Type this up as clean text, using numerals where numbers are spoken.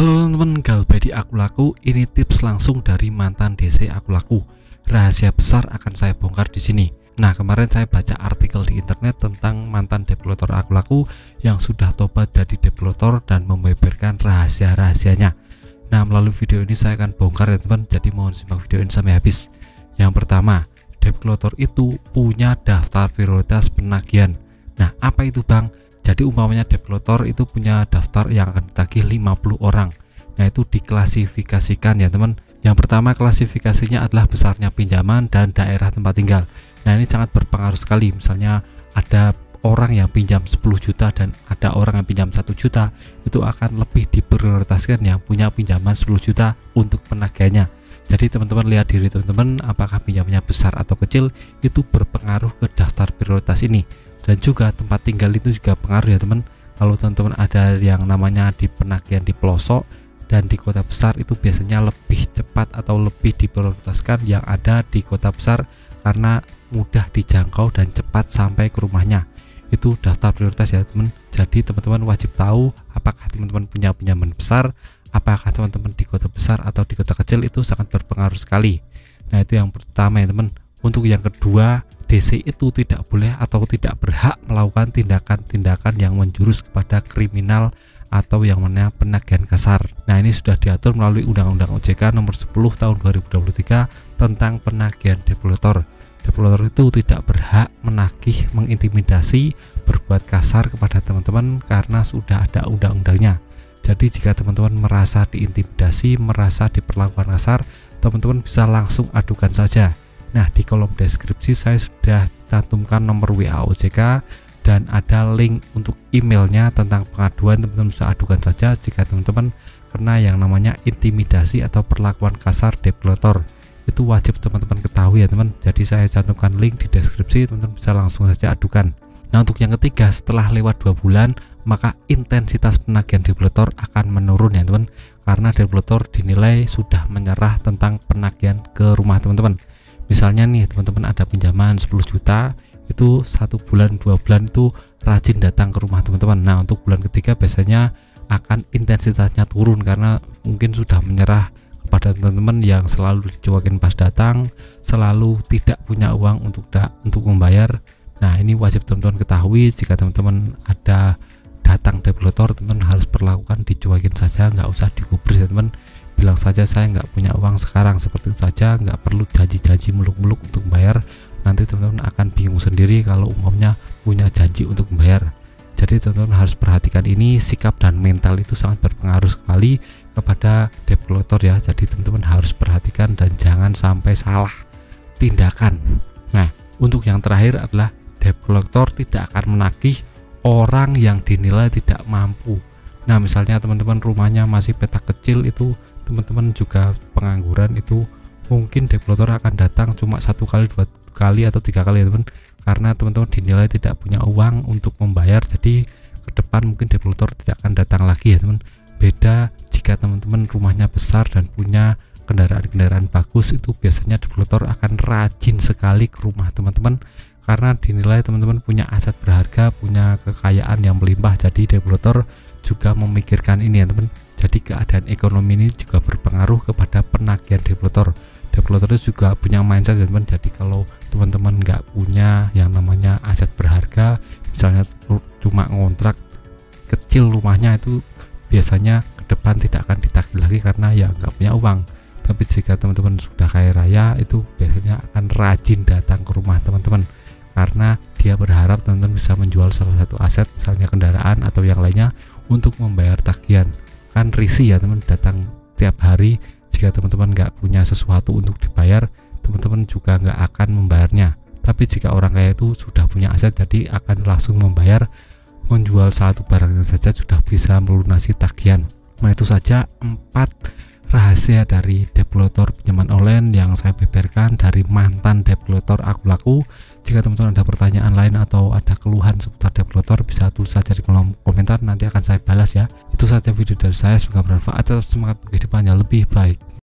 Halo teman-teman, Galbadi Aku Laku. Ini tips langsung dari mantan DC Aku Laku. Rahasia besar akan saya bongkar di sini. Nah, kemarin saya baca artikel di internet tentang mantan developer Aku Laku yang sudah tobat jadi developer dan membeberkan rahasia-rahasianya. Nah, melalui video ini saya akan bongkar ya teman, jadi mohon simak video ini sampai habis. Yang pertama, developer itu punya daftar prioritas penagihan. Nah, apa itu Bang? Jadi umpamanya developer itu punya daftar yang akan ditagih 50 orang. Nah, itu diklasifikasikan ya teman. Yang pertama klasifikasinya adalah besarnya pinjaman dan daerah tempat tinggal. Nah, ini sangat berpengaruh sekali. Misalnya ada orang yang pinjam 10 juta dan ada orang yang pinjam 1 juta, itu akan lebih diprioritaskan yang punya pinjaman 10 juta untuk penagihannya. Jadi teman-teman lihat diri teman-teman, apakah pinjamannya besar atau kecil, itu berpengaruh ke daftar prioritas ini. Dan juga tempat tinggal itu juga pengaruh ya teman. Kalau teman-teman ada yang namanya di penagihan di pelosok dan di kota besar, itu biasanya lebih cepat atau lebih diprioritaskan yang ada di kota besar karena mudah dijangkau dan cepat sampai ke rumahnya. Itu daftar prioritas ya teman. Jadi teman-teman wajib tahu apakah teman-teman punya pinjaman besar, apakah teman-teman di kota besar atau di kota kecil, itu sangat berpengaruh sekali. Nah, itu yang pertama ya teman. Untuk yang kedua, DC itu tidak boleh atau tidak berhak melakukan tindakan-tindakan yang menjurus kepada kriminal atau yang namanya penagihan kasar. Nah, ini sudah diatur melalui Undang-Undang OJK nomor 10 tahun 2023 tentang penagihan developer. Developer itu tidak berhak menagih, mengintimidasi, berbuat kasar kepada teman-teman karena sudah ada undang-undangnya. Jadi jika teman-teman merasa diintimidasi, merasa diperlakukan kasar, teman-teman bisa langsung adukan saja. Nah, di kolom deskripsi saya sudah cantumkan nomor WA OJK dan ada link untuk emailnya tentang pengaduan. Teman-teman bisa adukan saja jika teman-teman kena yang namanya intimidasi atau perlakuan kasar developer. Itu wajib teman-teman ketahui ya teman. Jadi saya cantumkan link di deskripsi, teman-teman bisa langsung saja adukan. Nah, untuk yang ketiga, setelah lewat 2 bulan maka intensitas penagihan developer akan menurun ya teman, karena developer dinilai sudah menyerah tentang penagihan ke rumah teman-teman. Misalnya nih teman-teman ada pinjaman 10 juta, itu 1 bulan 2 bulan itu rajin datang ke rumah teman-teman. Nah, untuk bulan ketiga biasanya akan intensitasnya turun karena mungkin sudah menyerah kepada teman-teman yang selalu dicuekin pas datang, selalu tidak punya uang untuk membayar. Nah, ini wajib teman-teman ketahui. Jika teman-teman ada datang developer, teman-teman harus perlakukan dicuekin saja, nggak usah digubris ya teman. Bilang saja saya nggak punya uang sekarang, seperti itu saja, nggak perlu janji-janji muluk-muluk untuk membayar. Nanti teman-teman akan bingung sendiri kalau umumnya punya janji untuk membayar. Jadi teman-teman harus perhatikan ini, sikap dan mental itu sangat berpengaruh sekali kepada developer ya. Jadi teman-teman harus perhatikan dan jangan sampai salah tindakan. Nah, untuk yang terakhir adalah developer tidak akan menagih orang yang dinilai tidak mampu. Nah, misalnya teman-teman rumahnya masih petak kecil, itu teman-teman juga pengangguran, itu mungkin developer akan datang cuma 1 kali, 2 kali atau 3 kali ya teman, karena teman-teman dinilai tidak punya uang untuk membayar. Jadi ke depan mungkin developer tidak akan datang lagi ya teman. Beda jika teman-teman rumahnya besar dan punya kendaraan-kendaraan bagus, itu biasanya developer akan rajin sekali ke rumah teman-teman karena dinilai teman-teman punya aset berharga, punya kekayaan yang melimpah. Jadi developer juga memikirkan ini ya teman. Jadi keadaan ekonomi ini juga berpengaruh kepada penagihan developer. Developer itu juga punya mindset ya teman. Jadi kalau teman-teman nggak punya yang namanya aset berharga, misalnya cuma ngontrak kecil rumahnya, itu biasanya ke depan tidak akan ditagih lagi karena ya nggak punya uang. Tapi jika teman-teman sudah kaya raya, itu biasanya akan rajin datang ke rumah teman-teman karena dia berharap teman-teman bisa menjual salah satu aset, misalnya kendaraan atau yang lainnya, untuk membayar tagihan. Kan risih ya teman, datang tiap hari. Jika teman-teman nggak punya sesuatu untuk dibayar, teman-teman juga nggak akan membayarnya. Tapi jika orang kaya itu sudah punya aset, jadi akan langsung membayar, menjual satu barangnya saja sudah bisa melunasi tagihan. Nah, itu saja 4 rahasia dari developer pinjaman online yang saya beberkan dari mantan developer Aku Laku. Jika teman-teman ada pertanyaan lain atau ada keluhan seputar developer, bisa tulis saja di kolom komentar, nanti akan saya balas ya. Itu saja video dari saya, semoga bermanfaat. Tetap semangat kehidupannya lebih baik.